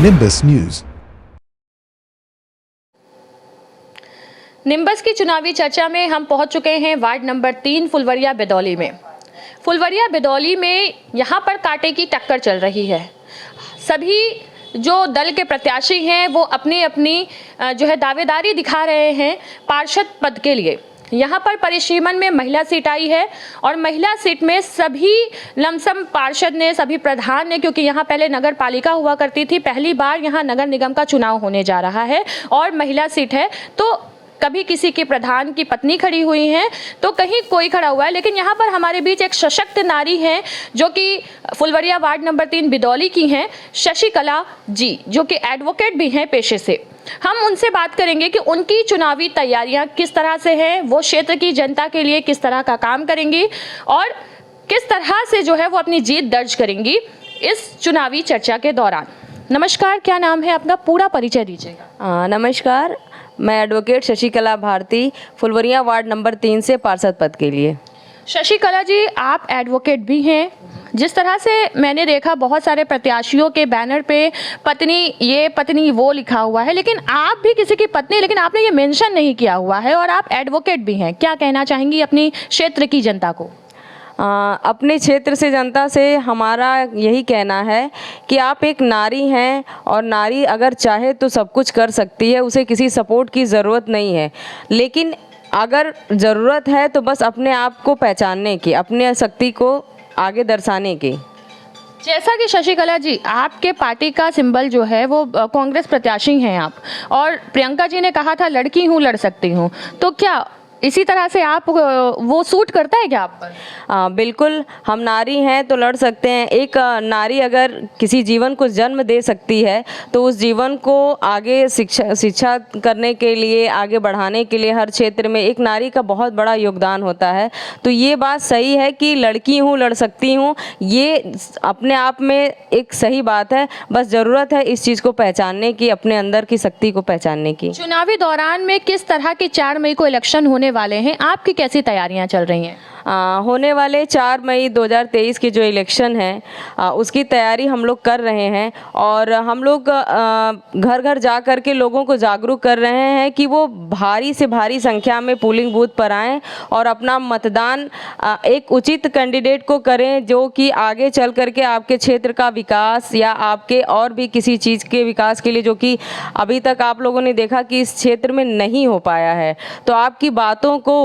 Nimbus news. Nimbus की चुनावी चर्चा में हम पहुंच चुके हैं वार्ड नंबर 3 फुलवरिया बिदौली में। फुलवरिया बिदौली में यहां पर कांटे की टक्कर चल रही है। सभी जो दल के प्रत्याशी हैं वो अपनी अपनी जो है दावेदारी दिखा रहे हैं पार्षद पद के लिए। यहाँ पर परिसीमन में महिला सीट आई है और महिला सीट में सभी लमसम पार्षद ने, सभी प्रधान ने, क्योंकि यहाँ पहले नगर पालिका हुआ करती थी, पहली बार यहाँ नगर निगम का चुनाव होने जा रहा है और महिला सीट है, तो कभी किसी के प्रधान की पत्नी खड़ी हुई हैं तो कहीं कोई खड़ा हुआ है। लेकिन यहाँ पर हमारे बीच एक सशक्त नारी हैं जो कि फुलवरिया वार्ड नंबर 3 बिदौली की हैं, शशिकला जी, जो कि एडवोकेट भी हैं पेशे से। हम उनसे बात करेंगे कि उनकी चुनावी तैयारियां किस तरह से हैं, वो क्षेत्र की जनता के लिए किस तरह का काम करेंगी और किस तरह से जो है वो अपनी जीत दर्ज करेंगी इस चुनावी चर्चा के दौरान। नमस्कार, क्या नाम है आपका, पूरा परिचय दीजिएगा। नमस्कार, मैं advocate Shashikala Bharti, Phulwaria ward number 3 से पार्षद पद के लिए। शशिकला जी, आप एडवोकेट भी हैं। जिस तरह से मैंने देखा बहुत सारे प्रत्याशियों के बैनर पे पत्नी ये पत्नी वो लिखा हुआ है, लेकिन आप भी किसी की पत्नी, लेकिन आपने ये मेंशन नहीं किया हुआ है और आप एडवोकेट भी हैं। क्या कहना चाहेंगी अपनी क्षेत्र की जनता को? अपने क्षेत्र से जनता से हमारा यही कहना है कि आप एक नारी हैं और नारी अगर चाहे तो सब कुछ कर सकती है, उसे किसी सपोर्ट की ज़रूरत नहीं है। लेकिन अगर ज़रूरत है तो बस अपने आप को पहचानने की, अपने शक्ति को आगे दर्शाने की। जैसा कि शशिकला जी, आपके पार्टी का सिंबल जो है वो कांग्रेस प्रत्याशी हैं आप, और प्रियंका जी ने कहा था लड़की हूँ लड़ सकती हूँ, तो क्या इसी तरह से आप वो सूट करता है क्या आप पर? बिल्कुल, हम नारी हैं तो लड़ सकते हैं। एक नारी अगर किसी जीवन को जन्म दे सकती है तो उस जीवन को आगे शिक्षा करने के लिए, आगे बढ़ाने के लिए हर क्षेत्र में एक नारी का बहुत बड़ा योगदान होता है। तो ये बात सही है कि लड़की हूँ लड़ सकती हूँ, ये अपने आप में एक सही बात है। बस ज़रूरत है इस चीज़ को पहचानने की, अपने अंदर की शक्ति को पहचानने की। चुनावी दौरान में किस तरह के 4 मई को इलेक्शन होने वाले हैं, आपकी कैसी तैयारियां चल रही हैं? होने वाले 4 मई 2023 की जो इलेक्शन है उसकी तैयारी हम लोग कर रहे हैं और हम लोग घर घर जा कर के लोगों को जागरूक कर रहे हैं कि वो भारी से भारी संख्या में पोलिंग बूथ पर आएँ और अपना मतदान एक उचित कैंडिडेट को करें जो कि आगे चल कर के आपके क्षेत्र का विकास या आपके और भी किसी चीज़ के विकास के लिए, जो कि अभी तक आप लोगों ने देखा कि इस क्षेत्र में नहीं हो पाया है, तो आपकी बातों को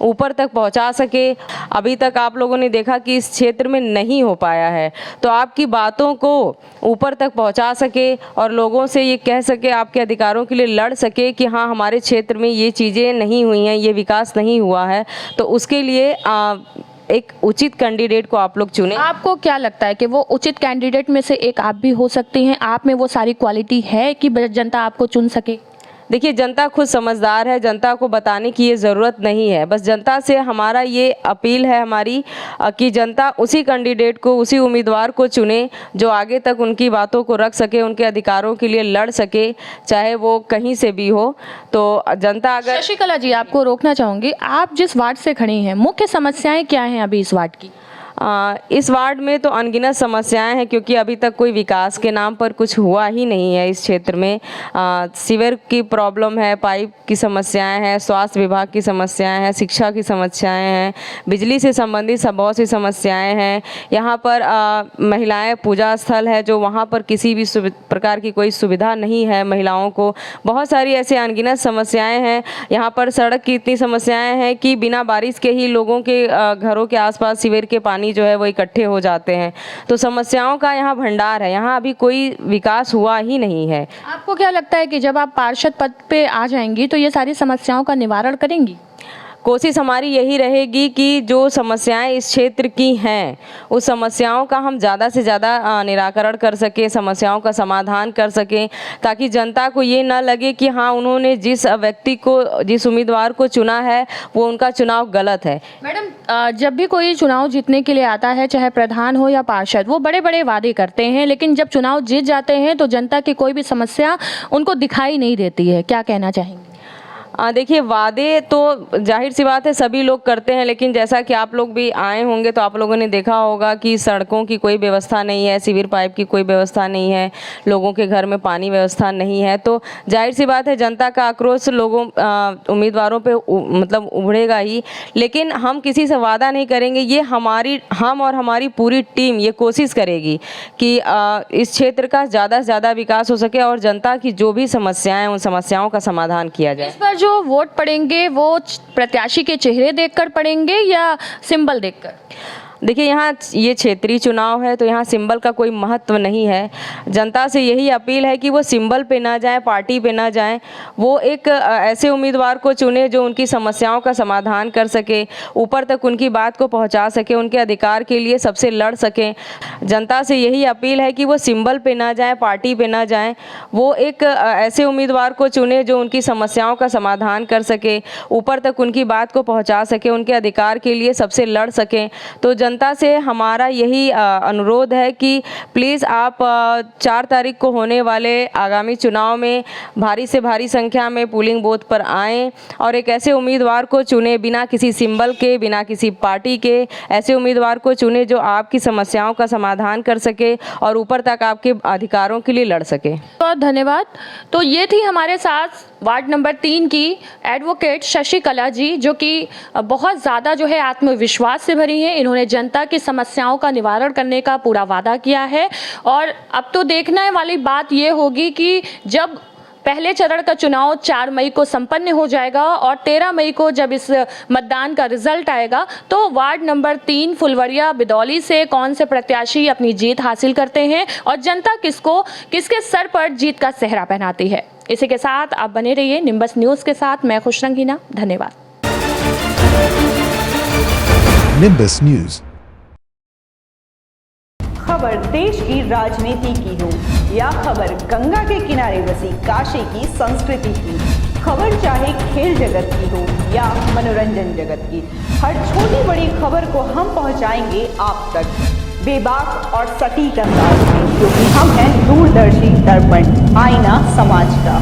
ऊपर तक पहुंचा सके। अभी तक आप लोगों ने देखा कि इस क्षेत्र में नहीं हो पाया है, तो आपकी बातों को ऊपर तक पहुंचा सके और लोगों से ये कह सके, आपके अधिकारों के लिए लड़ सके कि हाँ हमारे क्षेत्र में ये चीज़ें नहीं हुई हैं, ये विकास नहीं हुआ है। तो उसके लिए एक उचित कैंडिडेट को आप लोग चुनें। आपको क्या लगता है कि वो उचित कैंडिडेट में से एक आप भी हो सकती हैं? आप में वो सारी क्वालिटी है कि जनता आपको चुन सके? देखिए, जनता खुद समझदार है, जनता को बताने की ये ज़रूरत नहीं है। बस जनता से हमारा ये अपील है हमारी कि जनता उसी कैंडिडेट को, उसी उम्मीदवार को चुने जो आगे तक उनकी बातों को रख सके, उनके अधिकारों के लिए लड़ सके, चाहे वो कहीं से भी हो। तो जनता अगर... शशिकला जी, आपको रोकना चाहूँगी, आप जिस वार्ड से खड़ी हैं, मुख्य समस्याएं क्या हैं अभी इस वार्ड की? इस वार्ड में तो अनगिनत समस्याएं हैं क्योंकि अभी तक कोई विकास के नाम पर कुछ हुआ ही नहीं है इस क्षेत्र में। सीवर की प्रॉब्लम है, पाइप की समस्याएं हैं, स्वास्थ्य विभाग की समस्याएं हैं, शिक्षा की समस्याएं हैं, बिजली से संबंधित बहुत सी समस्याएं हैं। यहाँ पर महिलाएं पूजा स्थल है जो वहाँ पर किसी भी प्रकार की कोई सुविधा नहीं है महिलाओं को। बहुत सारी ऐसे अनगिनत समस्याएँ हैं। यहाँ पर सड़क की इतनी समस्याएँ हैं कि बिना बारिश के ही लोगों के घरों के आसपास सीवर के पानी जो है वो इकट्ठे हो जाते हैं। तो समस्याओं का यहाँ भंडार है, यहाँ अभी कोई विकास हुआ ही नहीं है। आपको क्या लगता है कि जब आप पार्षद पद पे आ जाएंगी तो ये सारी समस्याओं का निवारण करेंगी? कोशिश हमारी यही रहेगी कि जो समस्याएं इस क्षेत्र की हैं उस समस्याओं का हम ज़्यादा से ज़्यादा निराकरण कर सकें, समस्याओं का समाधान कर सकें, ताकि जनता को ये ना लगे कि हाँ उन्होंने जिस व्यक्ति को, जिस उम्मीदवार को चुना है वो उनका चुनाव गलत है। मैडम, जब भी कोई चुनाव जीतने के लिए आता है, चाहे प्रधान हो या पार्षद, वो बड़े बड़े वादे करते हैं, लेकिन जब चुनाव जीत जाते हैं तो जनता की कोई भी समस्या उनको दिखाई नहीं देती है। क्या कहना चाहेंगे? देखिए, वादे तो जाहिर सी बात है सभी लोग करते हैं, लेकिन जैसा कि आप लोग भी आए होंगे तो आप लोगों ने देखा होगा कि सड़कों की कोई व्यवस्था नहीं है, सीवर पाइप की कोई व्यवस्था नहीं है, लोगों के घर में पानी व्यवस्था नहीं है। तो जाहिर सी बात है जनता का आक्रोश लोगों उम्मीदवारों पे मतलब उभरेगा ही। लेकिन हम किसी से वादा नहीं करेंगे, ये हम और हमारी पूरी टीम ये कोशिश करेगी कि इस क्षेत्र का ज़्यादा से ज़्यादा विकास हो सके और जनता की जो भी समस्याएं उन समस्याओं का समाधान किया जाए। इस पर जो वोट पड़ेंगे वो प्रत्याशी के चेहरे देखकर पड़ेंगे या सिंबल देखकर? देखिए, यहाँ ये क्षेत्रीय चुनाव है तो यहाँ सिंबल का कोई महत्व नहीं है। जनता से यही अपील है कि वो सिंबल पे ना जाएं, पार्टी पे ना जाएं, वो एक ऐसे उम्मीदवार को चुने जो उनकी समस्याओं का समाधान कर सके, ऊपर तक उनकी बात को पहुंचा सके, उनके अधिकार के लिए सबसे लड़ सकें। जनता से यही अपील है कि वो सिंबल पे ना जाएं, पार्टी पे ना जाएं, वो एक ऐसे उम्मीदवार को चुने जो उनकी समस्याओं का समाधान कर सके, ऊपर तक उनकी बात को पहुँचा सके, उनके अधिकार के लिए सबसे लड़ सकें। तो जनता से हमारा यही अनुरोध है कि प्लीज़ आप 4 तारीख को होने वाले आगामी चुनाव में भारी से भारी संख्या में पोलिंग बूथ पर आएँ और एक ऐसे उम्मीदवार को चुने, बिना किसी सिंबल के, बिना किसी पार्टी के, ऐसे उम्मीदवार को चुने जो आपकी समस्याओं का समाधान कर सके और ऊपर तक आपके अधिकारों के लिए लड़ सके। बहुत धन्यवाद। तो ये थी हमारे साथ वार्ड नंबर 3 की एडवोकेट शशिकला जी, जो कि बहुत ज़्यादा जो है आत्मविश्वास से भरी हैं। इन्होंने जनता की समस्याओं का निवारण करने का पूरा वादा किया है और अब तो देखने वाली बात ये होगी कि जब पहले चरण का चुनाव 4 मई को संपन्न हो जाएगा और 13 मई को जब इस मतदान का रिजल्ट आएगा तो वार्ड नंबर 3 फुलवरिया बिदौली से कौन से प्रत्याशी अपनी जीत हासिल करते हैं और जनता किसके सर पर जीत का सेहरा पहनाती है। इसी के साथ आप बने रहिए निम्बस न्यूज़ के साथ। मैं खुशरंग हिना, धन्यवाद। निम्बस न्यूज़, खबर देश की राजनीति की हो या खबर गंगा के किनारे बसी काशी की संस्कृति की, खबर चाहे खेल जगत की हो या मनोरंजन जगत की, हर छोटी बड़ी खबर को हम पहुंचाएंगे आप तक बेबाक और सटीक अंदाज में, क्योंकि हम हैं दूरदर्शी दर्पण, आईना समाज का।